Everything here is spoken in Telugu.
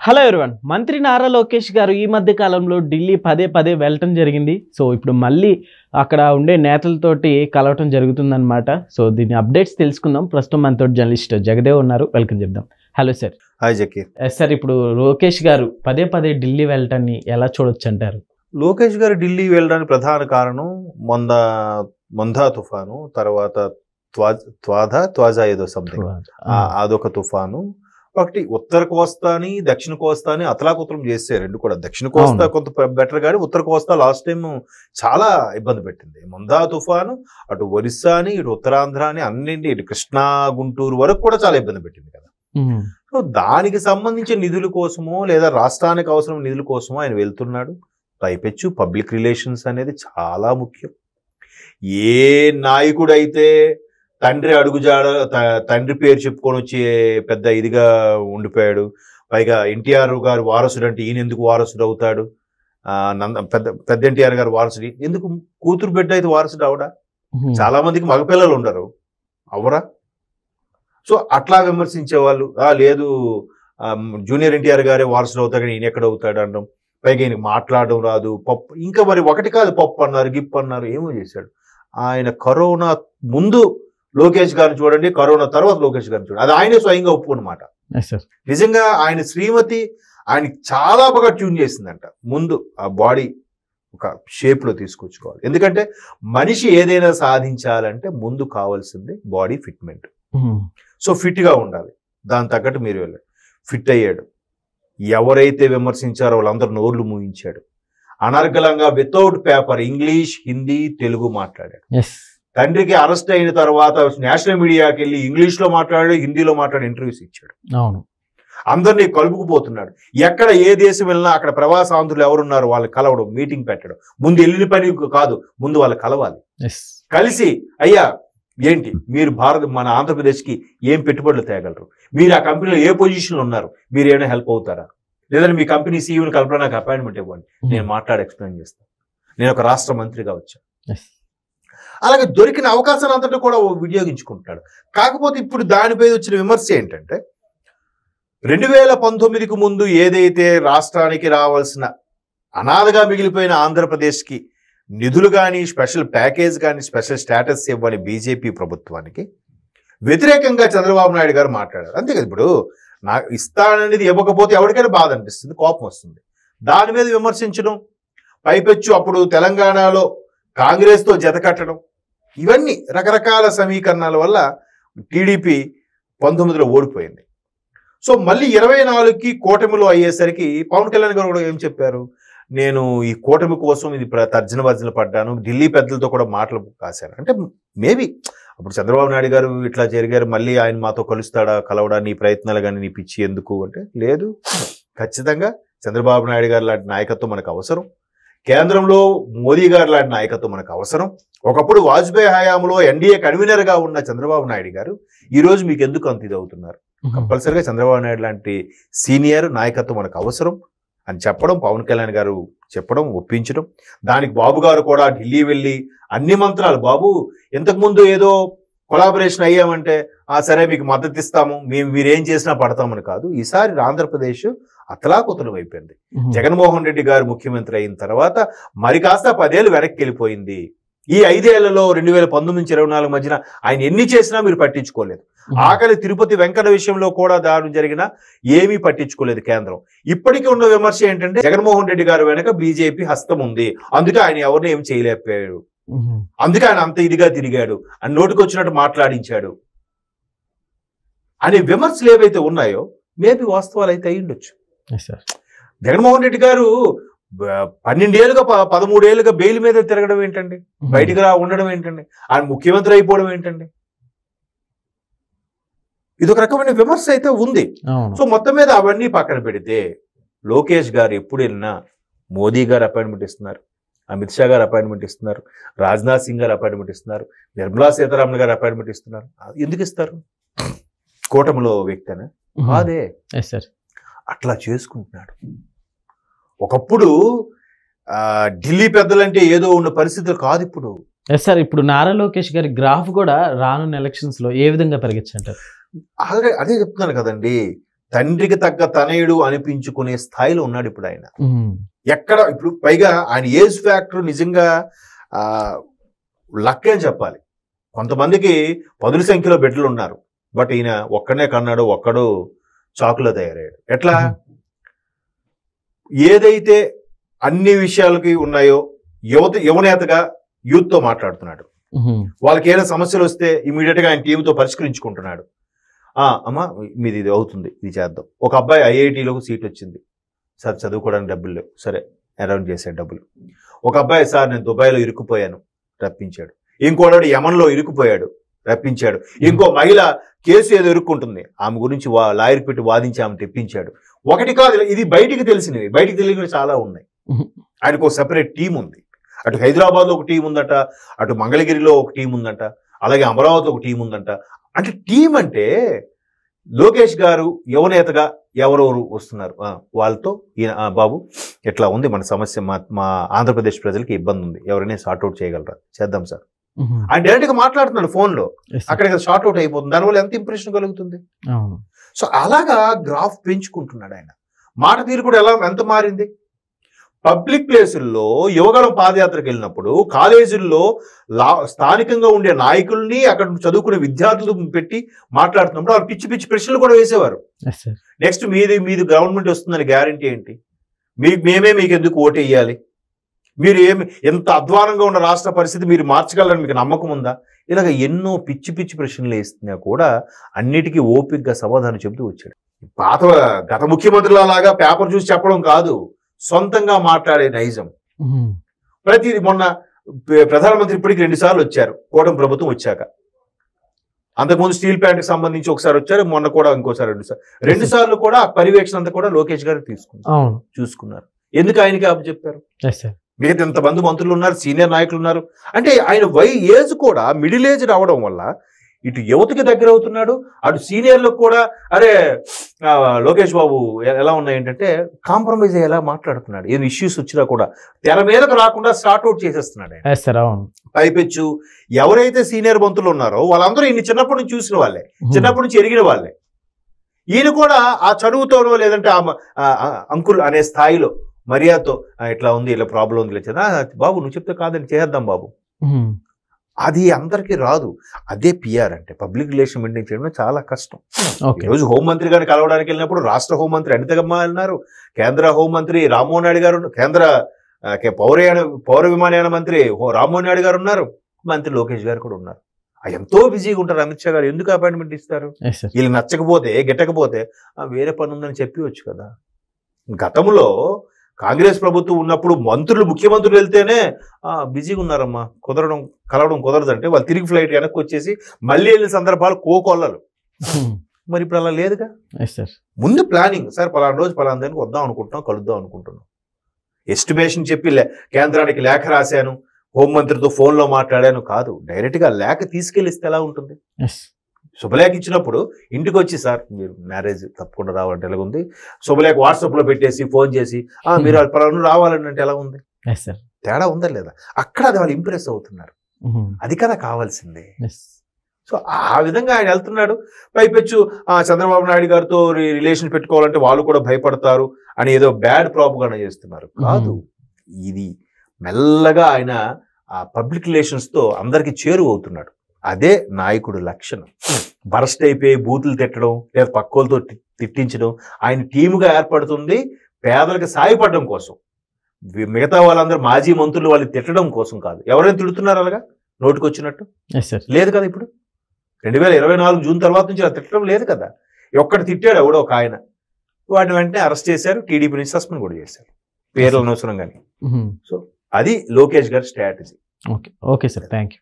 Hello everyone. మంత్రి నారా లోకేష్ గారు ఈ మధ్య కాలంలో ఢిల్లీ పదే పదే వెళ్ళటం జరిగింది. సో ఇప్పుడు మళ్ళీ అక్కడ ఉండే నేతలతోటి కలవటం జరుగుతుందన్నమాట. సో దీని అప్డేట్స్ తెలుసుకుందాం. ప్రస్తుతం మనతో జర్నలిస్ట్ జగదేవ్ ఉన్నారు, వెల్కమ్ చెప్దాం. Hello sir. Hi Zakir. Sir, ఇప్పుడు లోకేష్ గారు పదే పదే ఢిల్లీ వెళ్ళటాన్ని ఎలా చూడొచ్చు అంటారు? లోకేష్ గారు ఢిల్లీ వెళ్ళడానికి ప్రధాన కారణం మొందా తుఫాను, తర్వాత త్వాజా ఏదో సంథింగ్, అదొక తుఫాను. ఒకటి ఉత్తర కోస్తాని దక్షిణ కోస్తాని అతలాకుతలం చేస్తే రెండు కూడా. దక్షిణ కోస్తా కొంత బెటర్ కానీ ఉత్తర కోస్తా లాస్ట్ టైం చాలా ఇబ్బంది పెట్టింది. మొందా తుఫాను అటు ఒరిస్సాని ఇటు ఉత్తరాంధ్రాని అన్నింటి ఇటు కృష్ణా గుంటూరు వరకు కూడా చాలా ఇబ్బంది పెట్టింది కదా. సో దానికి సంబంధించిన నిధుల కోసమో లేదా రాష్ట్రానికి అవసరం నిధుల కోసమో ఆయన వెళ్తున్నాడు. పైపెచ్చు పబ్లిక్ రిలేషన్స్ అనేది చాలా ముఖ్యం. ఏ నాయకుడైతే తండ్రి పేరు చెప్పుకొని వచ్చి పెద్ద ఇదిగా ఉండిపోయాడు, పైగా ఎన్టీఆర్ గారు వారసుడు అంటే ఈయన ఎందుకు వారసుడు అవుతాడు, పెద్ద ఎన్టీఆర్ గారు వారసుడు ఎందుకు, కూతురు బిడ్డ అయితే వారసుడు అవడా? చాలా మందికి మగపిల్లలు ఉండరు, అవరా? సో అట్లా విమర్శించే వాళ్ళు, లేదు జూనియర్ ఎన్టీఆర్ గారే వారసుడు అవుతాడు కానీ ఈయన ఎక్కడ అవుతాడు అనడం, పైగా ఈయనకి మాట్లాడడం రాదు, పప్పు ఇంకా మరి ఒకటి కాదు పప్పు అన్నారు, గిప్పు అన్నారు, ఏమో చేశాడు. ఆయన కరోనా ముందు లోకేష్ గారిని చూడండి, కరోనా తర్వాత లోకేష్ గారిని చూడండి, అది ఆయనే స్వయంగా ఒప్పుకున్నమాట. నిజంగా ఆయన శ్రీమతి ఆయన చాలా బాగా ట్యూన్ చేసిందంట. ముందు ఆ బాడీ ఒక షేప్ లో తీసుకొచ్చుకోవాలి. ఎందుకంటే మనిషి ఏదైనా సాధించాలంటే ముందు కావాల్సింది బాడీ ఫిట్మెంట్. సో ఫిట్ గా ఉండాలి, దాని తగ్గట్టు మీరు వెళ్ళండి. ఫిట్ అయ్యాడు. ఎవరైతే విమర్శించారో వాళ్ళందరూ నోర్లు మూయించాడు. అనర్గళంగా without paper English, Hindi, Telugu మాట్లాడాడు. తండ్రికి అరెస్ట్ అయిన తర్వాత నేషనల్ మీడియాకి వెళ్ళి ఇంగ్లీష్ లో మాట్లాడాడు, హిందీలో మాట్లాడి ఇంటర్వ్యూస్ ఇచ్చాడు. అవును, అందరినీ కలుపుకుపోతున్నాడు. ఎక్కడ ఏ దేశం వెళ్ళినా అక్కడ ప్రవాసాంధ్రులు ఎవరున్నారు వాళ్ళు కలవడం, మీటింగ్ పెట్టడం. ముందు వెళ్ళిన పని కాదు, ముందు వాళ్ళు కలవాలి. కలిసి అయ్యా ఏంటి మీరు మన ఆంధ్రప్రదేశ్కి ఏం పెట్టుబడులు తేగలరు, మీరు ఆ కంపెనీలో ఏ పొజిషన్లో ఉన్నారు, మీరు ఏమైనా హెల్ప్ అవుతారా, లేదంటే మీ కంపెనీ సీఈఓని కలపడం నాకు అపాయింట్మెంట్ ఇవ్వండి, నేను మాట్లాడి ఎక్స్ప్లెయిన్ చేస్తాను, నేను ఒక రాష్ట్ర మంత్రిగా వచ్చాను. అలాగే దొరికిన అవకాశాన్ని అంతటా కూడా వినియోగించుకుంటున్నాడు. కాకపోతే ఇప్పుడు దానిపై వచ్చిన విమర్శ ఏంటంటే 2019కు ముందు ఏదైతే రాష్ట్రానికి రావాల్సిన అనాథగా మిగిలిపోయిన ఆంధ్రప్రదేశ్కి నిధులు కానీ స్పెషల్ ప్యాకేజ్ కానీ స్పెషల్ స్టేటస్ ఇవ్వని బీజేపీ ప్రభుత్వానికి వ్యతిరేకంగా చంద్రబాబు నాయుడు గారు మాట్లాడారు. అంతే కదా, ఇప్పుడు నాకు ఇస్తాననేది ఇవ్వకపోతే ఎవరికైనా బాధ అనిపిస్తుంది, కోపం వస్తుంది. దాని మీద విమర్శించడం, పైపెచ్చు అప్పుడు తెలంగాణలో కాంగ్రెస్తో జత కట్టడం, ఇవన్నీ రకరకాల సమీకరణాల వల్ల టీడీపీ 19లో ఓడిపోయింది. సో మళ్ళీ 24కి కూటమిలో అయ్యేసరికి పవన్ కళ్యాణ్ గారు కూడా ఏం చెప్పారు, నేను ఈ కూటమి కోసం ఇది తర్జన భర్జన పడ్డాను, ఢిల్లీ పెద్దలతో కూడా మాటలు కాశాను అంటే మేబీ అప్పుడు చంద్రబాబు నాయుడు గారు ఇట్లా జరిగారు, మళ్ళీ ఆయన మాతో కలవడా, నీ ప్రయత్నాలు కానీ నీ పిచ్చి ఎందుకు అంటే, లేదు ఖచ్చితంగా చంద్రబాబు నాయుడు గారు లాంటి నాయకత్వం మనకు అవసరం, కేంద్రంలో మోదీ గారు లాంటి నాయకత్వం మనకు అవసరం. ఒకప్పుడు వాజ్పేయి హయాంలో ఎన్డీఏ కన్వీనర్ గా ఉన్న చంద్రబాబు నాయుడు గారు ఈ రోజు మీకు ఎందుకు అంత ఇది అవుతున్నారు, కంపల్సరిగా చంద్రబాబు నాయుడు లాంటి సీనియర్ నాయకత్వం మనకు అవసరం అని చెప్పడం, పవన్ కళ్యాణ్ గారు చెప్పడం, ఒప్పించడం. దానికి బాబు గారు కూడా ఢిల్లీ వెళ్ళి అన్ని మంత్రాలు, బాబు ఇంతకుముందు ఏదో కొలాబరేషన్ అయ్యామంటే సరే మీకు మద్దతు ఇస్తాము, మీరేం చేసినా పడతామని కాదు, ఈసారి ఆంధ్రప్రదేశ్ అతలాకుతలం అయిపోయింది. జగన్మోహన్ రెడ్డి గారు ముఖ్యమంత్రి అయిన తర్వాత మరి కాస్త 10 ఏళ్ళు వెనక్కి వెళ్ళిపోయింది. ఈ 5 ఏళ్లలో 2019 నుంచి 24 మధ్యన ఆయన ఎన్ని చేసినా మీరు పట్టించుకోలేదు. ఆఖరి తిరుపతి వెంకట విషయంలో కూడా దాడి జరిగినా ఏమీ పట్టించుకోలేదు కేంద్రం. ఇప్పటికీ ఉన్న విమర్శ ఏంటంటే జగన్మోహన్ రెడ్డి గారు వెనక బీజేపీ హస్తం ఉంది, అందుకే ఆయన ఎవరిని ఏం చేయలేకపోయాడు, అందుకే ఆయన అంత ఇదిగా తిరిగాడు, అని నోటికి వచ్చినట్టు మాట్లాడించాడు అనే విమర్శలు ఏవైతే ఉన్నాయో మేబీ వాస్తవాలు అయితే అయి ఉండొచ్చు. జగన్మోహన్ రెడ్డి గారు 12 ఏళ్ళుగా 13 ఏళ్ళుగా బెయిల్ మీద తిరగడం ఏంటండి, బయటికి ఉండడం ఏంటండి, ఆయన ముఖ్యమంత్రి అయిపోవడం ఏంటండి, ఇది ఒక రకమైన విమర్శ అయితే ఉంది. సో మొత్తం మీద అవన్నీ పక్కన పెడితే లోకేష్ గారు ఎప్పుడు వెళ్ళినా మోదీ గారు అపాయింట్మెంట్ ఇస్తున్నారు, అమిత్ షా గారు అపాయింట్మెంట్ ఇస్తున్నారు, రాజ్నాథ్ సింగ్ గారు అపాయింట్మెంట్ ఇస్తున్నారు, నిర్మలా సీతారామన్ గారు అపాయింట్మెంట్ ఇస్తున్నారు. ఎందుకు ఇస్తారు, కూటమిలో వ్యక్తినా కాదే, అట్లా చేసుకుంటున్నాడు. ఒకప్పుడు ఢిల్లీ పెద్దలంటే ఏదో ఉన్న పరిస్థితులు కాదు ఇప్పుడు. సార్, ఇప్పుడు నారా లోకేష్ గారి గ్రాఫ్ కూడా రానున్న ఎలక్షన్స్ లో ఏ విధంగా పెరగచ్చు అంటారు? అదే చెప్తున్నాను కదండి, తండ్రికి తగ్గ తనయుడు అనిపించుకునే స్థాయిలో ఉన్నాడు ఇప్పుడు ఆయన. ఎక్కడ ఇప్పుడు పైగా ఆయన ఏజ్ ఫ్యాక్టర్ నిజంగా లక్ అని చెప్పాలి. కొంతమందికి పదుల సంఖ్యలో బిడ్డలు ఉన్నారు, బట్ ఈయన ఒక్కడే కన్నాడు, ఒక్కడు చాకులో తయారయ్యాడు. ఎట్లా ఏదైతే అన్ని విషయాలకి ఉన్నాయో యువనేతగా యూత్తో మాట్లాడుతున్నాడు. వాళ్ళకి ఏదైనా సమస్యలు వస్తే ఇమీడియట్ గా ఆయన టీంతో పరిష్కరించుకుంటున్నాడు. అమ్మా మీది ఇది అవుతుంది, ఇది చేద్దాం. ఒక అబ్బాయి ఐఐటీలో సీట్ వచ్చింది, సార్ చదువుకోవడానికి డబ్బులు లేవు, సరే అరౌండ్ చేశాడు డబ్బులు. ఒక అబ్బాయి సార్ నేను దుబాయ్లో ఇరుక్కుపోయాను, రప్పించాడు. ఇంకోటి యమన్లో ఇరుక్కుపోయాడు, రప్పించాడు. ఇంకో మహిళ కేసు ఏదో ఇరుక్కుంటుంది, ఆమె గురించి లాయర్ పెట్టి వాదించి ఆమె తెప్పించాడు. ఒకటి కాదు, ఇది బయటికి తెలిసినవి, బయటికి తెలియనివి చాలా ఉన్నాయి. ఆయనకు ఒక సెపరేట్ టీం ఉంది. అటు హైదరాబాద్లో ఒక టీం ఉందట, అటు మంగళగిరిలో ఒక టీం ఉందంట, అలాగే అమరావతిలో ఒక టీం ఉందంట. అంటే టీం అంటే లోకేష్ గారు యువనేతగా ఎవరెవరు వస్తున్నారు వాళ్ళతో ఈయన బాబు ఎట్లా ఉంది మన సమస్య, మా ఆంధ్రప్రదేశ్ ప్రజలకి ఇబ్బంది ఉంది, ఎవరైనా సార్ట్అవుట్ చేయగలరా, చేద్దాం సార్. ఆయన డైరెక్ట్ గా మాట్లాడుతున్నాడు ఫోన్లో, అక్కడ సార్ట్అవుట్ అయిపోతుంది. దానివల్ల ఎంత ఇంప్రెషన్ కలుగుతుంది. సో అలాగా గ్రాఫ్ పెంచుకుంటున్నాడు ఆయన. మాట తీరు కూడా ఎంత మారింది. పబ్లిక్ ప్లేసుల్లో యువగళం పాదయాత్రకు వెళ్ళినప్పుడు కాలేజీల్లో స్థానికంగా ఉండే నాయకుల్ని అక్కడ చదువుకునే విద్యార్థులు పెట్టి మాట్లాడుతున్నప్పుడు వాళ్ళు పిచ్చి పిచ్చి ప్రశ్నలు కూడా వేసేవారు. నెక్స్ట్ మీది గవర్నమెంట్ వస్తుందని గ్యారంటీ ఏంటి, మేమే మీకు ఎందుకు ఓటు వేయాలి, మీరు ఎంత అధ్వానంగా ఉన్న రాష్ట్ర పరిస్థితి మీరు మార్చగలరని మీకు నమ్మకం ఉందా, ఇలాగ ఎన్నో పిచ్చి పిచ్చి ప్రశ్నలు వేస్తున్నా కూడా అన్నిటికీ ఓపికగా సమాధానం చెబుతూ వచ్చాడు. పాత గత ముఖ్యమంత్రుల లాగా పేపర్ చూసి చెప్పడం కాదు, సొంతంగా మాట్లాడే నైజం. ప్రతిది మొన్న ప్రధానమంత్రి ఇప్పటికి 2 సార్లు వచ్చారు, కూటమి ప్రభుత్వం వచ్చాక. అంతకుముందు స్టీల్ ప్లాంట్కి సంబంధించి ఒకసారి వచ్చారు, మొన్న కూడా ఇంకోసారి 2 సార్లు కూడా పర్యవేక్షణ అంతా కూడా లోకేష్ గారు చూసుకున్నారు. ఎందుకు ఆయనకి చెప్పారు? మిగతా ఎంతమంది మంత్రులు ఉన్నారు, సీనియర్ నాయకులు ఉన్నారు. అంటే ఆయన ఏజ్ కూడా మిడిల్ ఏజ్ రావడం వల్ల ఇటు యువతకి దగ్గర అవుతున్నాడు, అటు సీనియర్లకు కూడా అరే లోకేష్ బాబు ఎలా ఉన్నాయి ఏంటంటే కాంప్రమైజ్ అయ్యేలా మాట్లాడుతున్నాడు. ఏదో ఇష్యూస్ వచ్చినా కూడా తెర మీదకు రాకుండా స్టార్ట్అవుట్ చేసేస్తున్నాడు ఆయన. పైపెచ్చు ఎవరైతే సీనియర్ మంత్రులు ఉన్నారో వాళ్ళందరూ ఈయన చిన్నప్పటి నుంచి చూసిన వాళ్ళే, చిన్నప్పటి నుంచి ఎరిగిన వాళ్ళే. ఈయన కూడా ఆ చదువుతోనో లేదంటే అంకుల్ అనే స్థాయిలో మర్యాదతో ఇట్లా ఉంది, ఇలా ప్రాబ్లం ఉంది, ఇలా బాబు నువ్వు చెప్తే కాదని చేద్దాం బాబు, అది అందరికీ రాదు. అదే పిఆర్ అంటే పబ్లిక్ రిలేషన్ మెయింటైన్ చేయడం చాలా కష్టం. ఈరోజు హోంమంత్రి గారిని కలవడానికి వెళ్ళినప్పుడు రాష్ట్ర హోంమంత్రి అనితగమ్మ వెళ్ళినారు, కేంద్ర హోంమంత్రి రామ్మోహన్ నాయుడు గారు, కేంద్ర పౌర విమానయాన మంత్రి రామ్మోహన్ నాయుడు గారు ఉన్నారు, మంత్రి లోకేష్ గారు కూడా ఉన్నారు. ఎంతో బిజీగా ఉంటారు. అమిత్ షా గారు ఎందుకు అపాయింట్మెంట్ ఇస్తారు? వీళ్ళు నచ్చకపోతే గిట్టకపోతే వేరే పని ఉందని చెప్పవచ్చు కదా. గతంలో కాంగ్రెస్ ప్రభుత్వం ఉన్నప్పుడు మంత్రులు ముఖ్యమంత్రులు వెళ్తేనే బిజీగా ఉన్నారమ్మా, కలవడం కుదరదంటే వాళ్ళు తిరిగి ఫ్లైట్ వెనక్కి వచ్చేసి మళ్ళీ వెళ్ళిన సందర్భాలు కోకొల్లలు. మరి ఇప్పుడు అలా లేదుగా. ముందు ప్లానింగ్, సార్ పలానా రోజు పలానా దానికి వద్దాం అనుకుంటున్నాం, కలుద్దాం అనుకుంటున్నాం, ఎస్టిమేషన్ చెప్పి కేంద్రానికి లేఖ రాశాను, హోంమంత్రితో ఫోన్లో మాట్లాడాను కాదు, డైరెక్ట్గా లేఖ తీసుకెళ్ళిస్తే ఎలా ఉంటుంది? శుభలేఖ ఇచ్చినప్పుడు ఇంటికి వచ్చి సార్ మీరు మ్యారేజ్ తప్పకుండా రావాలంటే ఎలా ఉంది, శుభలేఖ వాట్సాప్లో పెట్టేసి ఫోన్ చేసి మీరు పలానా రావాలని అంటే ఎలా ఉంది? తేడా ఉందా లేదా? అక్కడ అది వాళ్ళు ఇంప్రెస్ అవుతున్నారు. అది కదా కావాల్సిందే. సో ఆ విధంగా ఆయన వెళ్తున్నాడు. పైపెచ్చు చంద్రబాబు నాయుడు గారితో రిలేషన్ పెట్టుకోవాలంటే వాళ్ళు కూడా భయపడతారు అని ఏదో బ్యాడ్ ప్రాపగండా చేస్తున్నారు. కాదు, ఇది మెల్లగా ఆయన ఆ పబ్లిక్ రిలేషన్స్తో అందరికీ చేరువవుతున్నాడు. అదే నాయకుడు లక్షణం. బరస్ట్ అయిపోయి బూతులు తిట్టడం లేదా పక్కోలతో తిట్టించడం ఆయన టీముగా ఏర్పడుతుంది పేదలకు సాయపడడం కోసం. మిగతా వాళ్ళందరూ మాజీ మంత్రులు వాళ్ళు తిట్టడం కోసం కాదు. ఎవరైనా తిడుతున్నారు అలాగా నోటికి వచ్చినట్టు? లేదు కదా. ఇప్పుడు 2024 జూన్ తర్వాత నుంచి అలా తిట్టడం లేదు కదా. ఒక్కటి తిట్టాడు ఎవడో ఒక ఆయన, వాటిని వెంటనే అరెస్ట్ చేశారు, టీడీపీ నుంచి సస్పెండ్ కూడా చేశారు, పేర్లు అనవసరం కానీ. సో అది లోకేష్ గారి strategy. Okay sir, thank you.